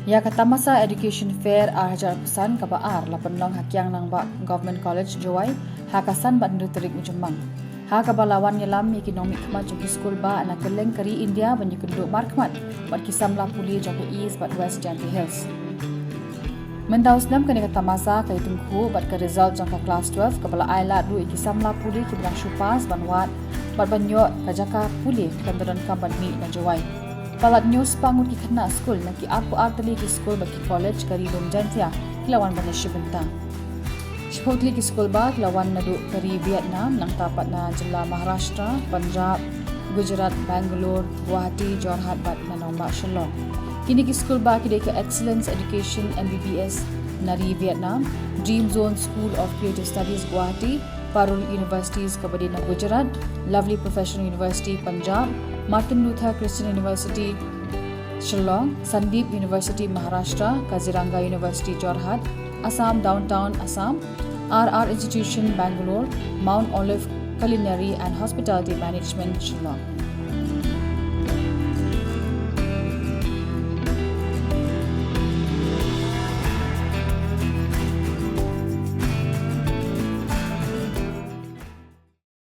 Ya ka Tamasa Education Fair hajar pesan Kaba la Pynlong hakyang nang ba Government College Jowai hakasan ba ndu terik ujemang. Ha Kaba lawan yelam ekonomik kmat joki school ba anak keleng keri India banyu kenduk markmat bat kisam la puli joki East bat West Jambi Hills. Mendaus nam kene ka Tamasa kai tungku bat ka result jangka class 12 kabala aila du ikisam la puli ki bilang syupas banwat bat banyo kajaka puli kandaran ka ban mi na Jowai. Palat news pangut ki khana school na ki aku artali ki school baki college kari dum jantia kilawan bana shibenta shpotli ki school ba kilawan na du kari Vietnam nang tapat na jilla Maharashtra, Punjab, Gujarat, Bangalore, Guwahati, Jorhat bat na nomba Shillong. Kini ki school ba ki deka Excellence Education MBBS nari Vietnam, Dream Zone School of Creative Studies Guwahati, Parul Universities Kabadi na Gujarat, Lovely Professional University Punjab, Martin Luther Christian University Shillong, Sandeep University Maharashtra, Kaziranga University Jorhat, Assam Downtown Assam, RR Institution Bangalore, Mount Olive Culinary and Hospitality Management Shillong.